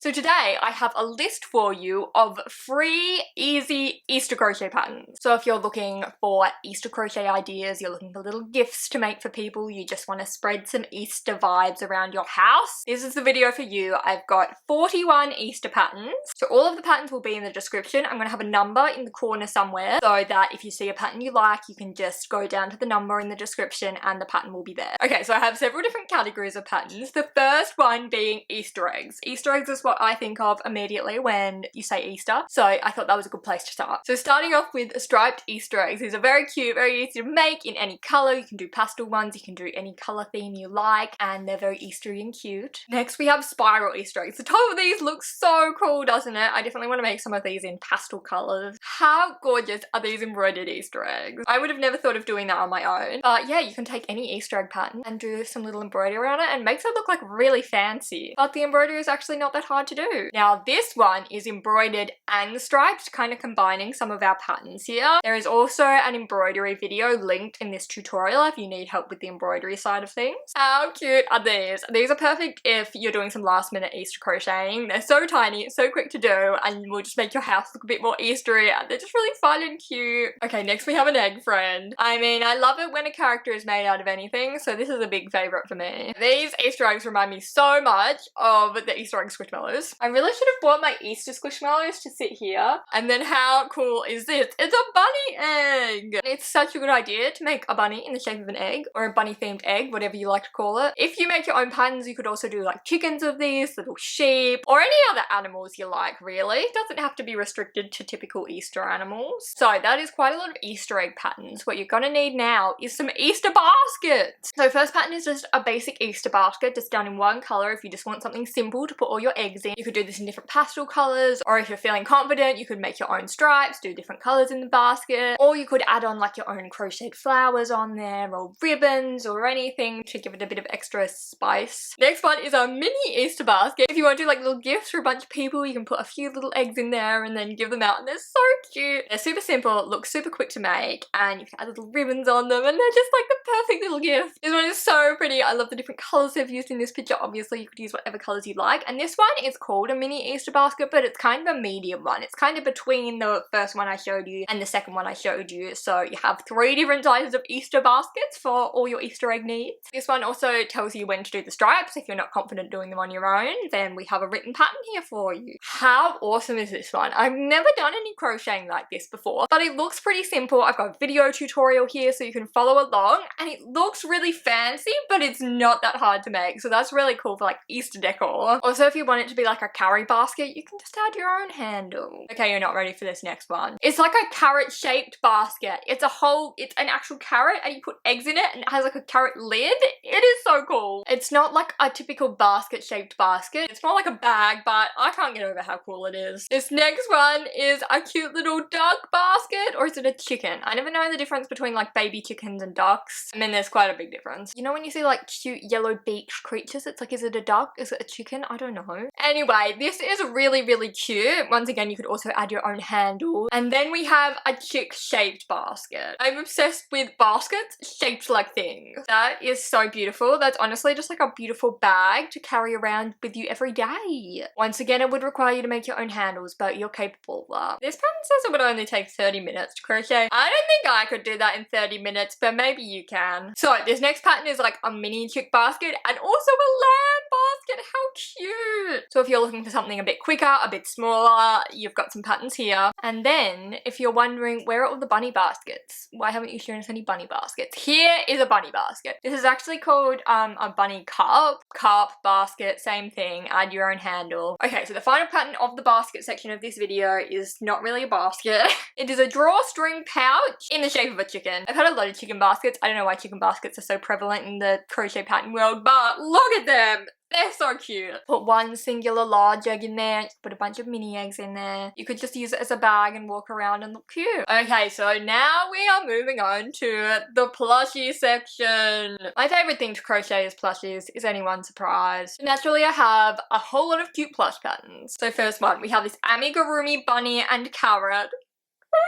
So today I have a list for you of free, easy Easter crochet patterns. So if you're looking for Easter crochet ideas, you're looking for little gifts to make for people, you just want to spread some Easter vibes around your house, this is the video for you. I've got 41 Easter patterns. So all of the patterns will be in the description. I'm going to have a number in the corner somewhere so that if you see a pattern you like, you can just go down to the number in the description and the pattern will be there. Okay, so I have several different categories of patterns. The first one being Easter eggs. Easter eggs is what I think of immediately when you say Easter, so I thought that was a good place to start. So starting off with striped Easter eggs. These are very cute, very easy to make in any colour. You can do pastel ones, you can do any colour theme you like, and they're very Eastery and cute. Next we have spiral Easter eggs. The top of these looks so cool, doesn't it? I definitely want to make some of these in pastel colours. How gorgeous are these embroidered Easter eggs? I would have never thought of doing that on my own, but yeah, you can take any Easter egg pattern and do some little embroidery around it and makes it look like really fancy. But the embroidery is actually not that hard to do. Now this one is embroidered and striped, kind of combining some of our patterns here. There is also an embroidery video linked in this tutorial if you need help with the embroidery side of things. How cute are these? These are perfect if you're doing some last minute Easter crocheting. They're so tiny, so quick to do, and will just make your house look a bit more Eastery, and they're just really fun and cute. Okay, next we have an egg friend. I mean, I love it when a character is made out of anything, so this is a big favourite for me. These Easter eggs remind me so much of the Easter egg squishmallows. I really should have bought my Easter squishmallows to sit here. And then how cool is this? It's a bunny egg! And it's such a good idea to make a bunny in the shape of an egg, or a bunny themed egg, whatever you like to call it. If you make your own patterns, you could also do like chickens of these, little sheep, or any other animals you like, really. It doesn't have to be restricted to typical Easter animals. So that is quite a lot of Easter egg patterns. What you're gonna need now is some Easter baskets. So first pattern is just a basic Easter basket, just done in one colour if you just want something simple to put all your eggs in. You could do this in different pastel colours, or if you're feeling confident, you could make your own stripes, do different colours in the basket, or you could add on like your own crocheted flowers on there, or ribbons, or anything to give it a bit of extra spice. Next one is a mini Easter basket. If you want to do like little gifts for a bunch of people, you can put a few little eggs in there and then give them out, and they're so cute. They're super simple, look super quick to make, and you can add little ribbons on them, and they're just like the perfect little gift. This one is so pretty. I love the different colours they've used in this picture. Obviously, you could use whatever colours you like, and this one is called a mini Easter basket, but it's kind of a medium one. It's kind of between the first one I showed you and the second one I showed you, so you have 3 different sizes of Easter baskets for all your Easter egg needs. This one also tells you when to do the stripes. If you're not confident doing them on your own, then we have a written pattern here for you. How awesome is this one? I've never done any crocheting like this before, but it looks pretty simple. I've got a video tutorial here so you can follow along, and it looks really fancy, but it's not that hard to make, so that's really cool for like Easter decor. Also, if you want it to be like a carry basket, you can just add your own handle. Okay, you're not ready for this next one. It's like a carrot shaped basket. It's an actual carrot, and you put eggs in it, and it has like a carrot lid. It is so cool. It's not like a typical basket shaped basket. It's more like a bag, but I can't get over how cool it is. This next one is a cute little duck basket, or is it a chicken? I never know the difference between like baby chickens and ducks. I mean, there's quite a big difference. You know when you see like cute yellow beaked creatures, it's like, is it a duck? Is it a chicken? I don't know. Anyway, this is really, really cute. Once again, you could also add your own handle. And then we have a chick shaped basket. I'm obsessed with baskets shaped like things. That is so beautiful. That's honestly just like a beautiful bag to carry around with you every day. Once again, it would require you to make your own handles, but you're capable of that. This pattern says it would only take 30 minutes to crochet. I don't think I could do that in 30 minutes, but maybe you can. So this next pattern is like a mini chick basket and also a lamb basket. How cute! So if you're looking for something a bit quicker, a bit smaller, you've got some patterns here. And then if you're wondering where are all the bunny baskets, why haven't you shown us any bunny baskets? Here is a bunny basket. This is actually called a bunny cup basket, same thing, add your own handle. Okay, so the final pattern of the basket section of this video is not really a basket. It is a drawstring pouch in the shape of a chicken. I've had a lot of chicken baskets. I don't know why chicken baskets are so prevalent in the crochet pattern world, but look at them! They're so cute. Put one singular large egg in there, put a bunch of mini eggs in there. You could just use it as a bag and walk around and look cute. Okay, so now we are moving on to the plushie section. My favourite thing to crochet is plushies. Is anyone surprised? Naturally, I have a whole lot of cute plush patterns. So first one, we have this amigurumi bunny and carrot.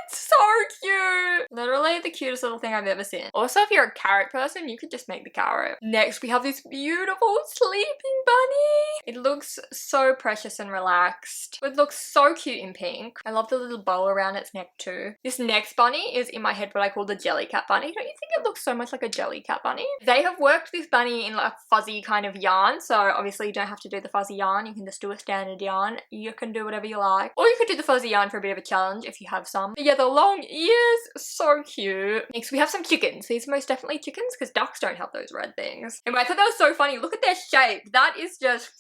It's so cute. Literally the cutest little thing I've ever seen. Also, if you're a carrot person, you could just make the carrot. Next, we have this beautiful sleeping bunny. It looks so precious and relaxed. It looks so cute in pink. I love the little bow around its neck too. This next bunny is in my head what I call the Jellycat bunny. Don't you think it looks so much like a Jellycat bunny? They have worked this bunny in like fuzzy kind of yarn, so obviously you don't have to do the fuzzy yarn. You can just do a standard yarn. You can do whatever you like. Or you could do the fuzzy yarn for a bit of a challenge if you have some. But yeah, the long ears, so cute. Next, we have some chickens. These are most definitely chickens because ducks don't have those red things. And I thought that was so funny. Look at their shape. That is just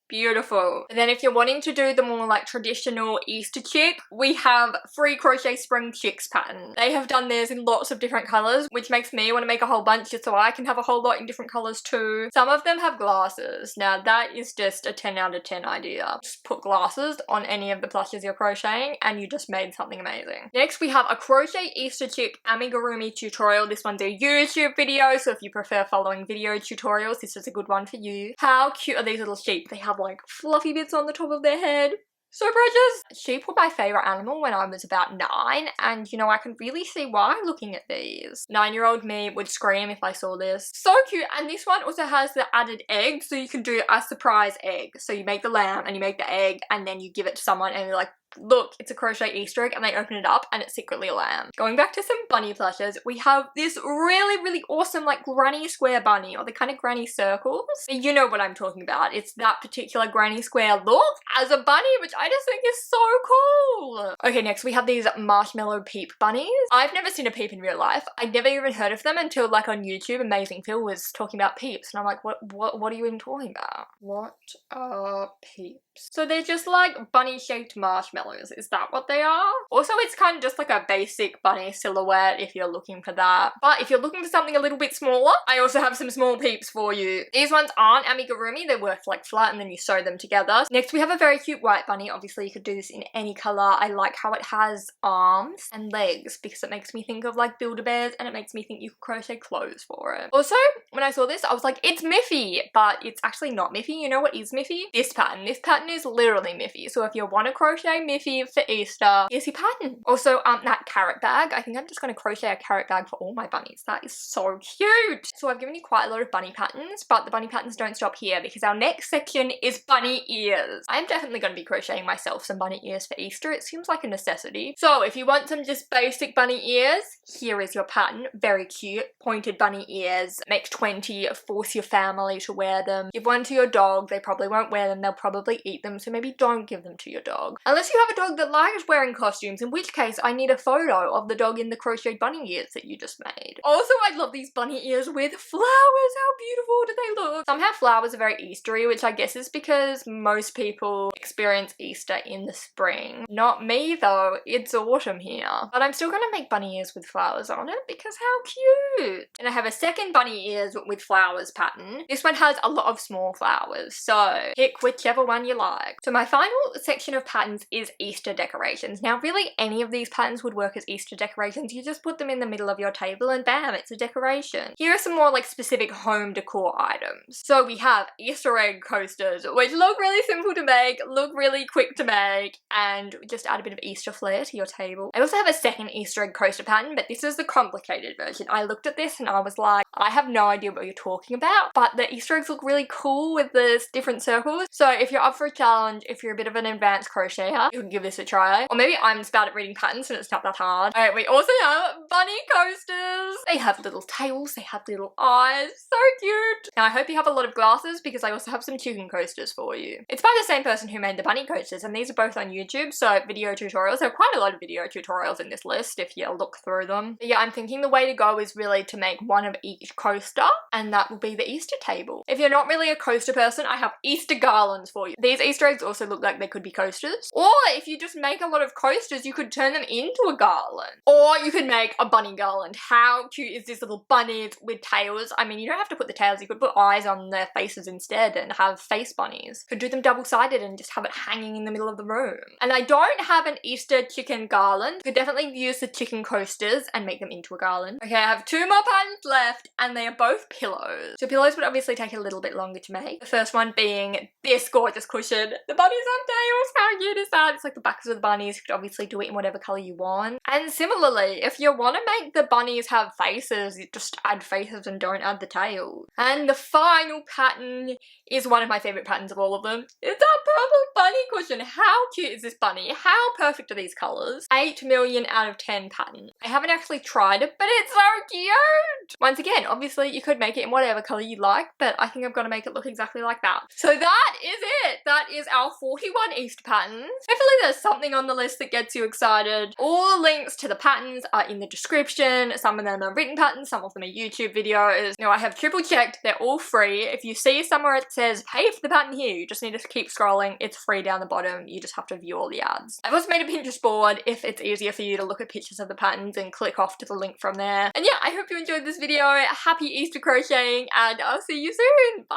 beautiful. And then if you're wanting to do the more like traditional Easter chick, we have Free Crochet Spring Chicks pattern. They have done theirs in lots of different colors, which makes me want to make a whole bunch just so I can have a whole lot in different colors too. Some of them have glasses. Now that is just a 10 out of 10 idea. Just put glasses on any of the plushes you're crocheting and you just made something amazing. Next we have a Crochet Easter chick amigurumi tutorial. This one's a YouTube video, so if you prefer following video tutorials, this is a good one for you. How cute are these little sheep? They have like fluffy bits on the top of their head. So precious! Sheep were my favourite animal when I was about 9, and you know, I can really see why looking at these. 9-year-old me would scream if I saw this. So cute! And this one also has the added egg, so you can do a surprise egg. So you make the lamb and you make the egg and then you give it to someone and you're like, look, it's a crochet Easter egg, and they open it up and it's secretly a lamb. Going back to some bunny plushes, we have this really awesome like granny square bunny, or the kind of granny circles. You know what I'm talking about. It's that particular granny square look as a bunny, which I just think is so cool. Okay, next we have these marshmallow peep bunnies. I've never seen a peep in real life. I'd never even heard of them until like on YouTube, Amazing Phil was talking about peeps, and I'm like, what are you even talking about? What are peeps? So they're just like bunny shaped marshmallows. Is that what they are? Also, it's kind of just like a basic bunny silhouette if you're looking for that. But if you're looking for something a little bit smaller, I also have some small peeps for you. These ones aren't amigurumi. They work like flat and then you sew them together. Next, we have a very cute white bunny. Obviously, you could do this in any color. I like how it has arms and legs because it makes me think of like Build-A-Bears, and it makes me think you could crochet clothes for it. Also, when I saw this, I was like, it's Miffy, but it's actually not Miffy. You know what is Miffy? This pattern. This pattern is literally Miffy. So if you want to crochet Miffy for Easter, here's your pattern. Also, that carrot bag. I think I'm just going to crochet a carrot bag for all my bunnies. That is so cute. So I've given you quite a lot of bunny patterns, but the bunny patterns don't stop here because our next section is bunny ears. I'm definitely going to be crocheting myself some bunny ears for Easter. It seems like a necessity. So if you want some just basic bunny ears, here is your pattern. Very cute. Pointed bunny ears. Make 20. Force your family to wear them. Give one to your dog. They probably won't wear them. They'll probably eat them. So maybe don't give them to your dog. Unless you have a dog that likes wearing costumes, in which case I need a photo of the dog in the crocheted bunny ears that you just made. Also, I love these bunny ears with flowers. How beautiful do they look? Somehow flowers are very Eastery, which I guess is because most people experience Easter in the spring. Not me though. It's autumn here. But I'm still gonna make bunny ears with flowers on it because how cute. And I have a second bunny ears with flowers pattern. This one has a lot of small flowers, so pick whichever one you like. So my final section of patterns is Easter decorations. Now really any of these patterns would work as Easter decorations. You just put them in the middle of your table and bam, it's a decoration. Here are some more like specific home decor items. So we have Easter egg coasters, which look really simple to make, look really quick to make, and just add a bit of Easter flair to your table. I also have a second Easter egg coaster pattern, but this is the complicated version. I looked at this and I was like, I have no idea what you're talking about, but the Easter eggs look really cool with the different circles. So if you're up for a challenge, if you're a bit of an advanced crocheter, you can give this a try. Or maybe I'm just bad at reading patterns and it's not that hard. Alright, we also have bunny coasters. They have little tails, they have little eyes. So cute. Now I hope you have a lot of glasses because I also have some chicken coasters for you. It's by the same person who made the bunny coasters, and these are both on YouTube, so video tutorials. There are quite a lot of video tutorials in this list if you look through them. But yeah, I'm thinking the way to go is really to make one of each coaster, and that will be the Easter table. If you're not really a coaster person, I have Easter garlands for you. These Easter eggs also look like they could be coasters. Or if you just make a lot of coasters, you could turn them into a garland. Or you could make a bunny garland. How cute is this little bunnies with tails? I mean, you don't have to put the tails, you could put eyes on their faces instead and have face bunnies. Could do them double-sided and just have it hanging in the middle of the room. And I don't have an Easter chicken garland. Could definitely use the chicken coasters and make them into a garland. Okay, I have 2 more patterns left and they are both pillows. So pillows would obviously take a little bit longer to make. The first one being this gorgeous cushion. cushion. The bunnies have tails. How cute is that? It's like the backs of the bunnies. You could obviously do it in whatever colour you want. And similarly, if you want to make the bunnies have faces, you just add faces and don't add the tails. And the final pattern is one of my favourite patterns of all of them. It's that purple bunny cushion. How cute is this bunny? How perfect are these colours? 8 million out of 10 pattern. I haven't actually tried it, but it's so cute! Once again, obviously you could make it in whatever colour you like, but I think I've got to make it look exactly like that. So that is it! That is our 41 Easter patterns. Hopefully there's something on the list that gets you excited. All links to the patterns are in the description. Some of them are written patterns, some of them are YouTube videos. You know, I have triple checked, they're all free. If you see somewhere it says pay for the pattern here, you just need to keep scrolling. It's free down the bottom. You just have to view all the ads. I've also made a Pinterest board if it's easier for you to look at pictures of the patterns and click off to the link from there. And yeah, I hope you enjoyed this video. Happy Easter crocheting, and I'll see you soon. Bye!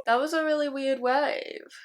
That was a really weird wave.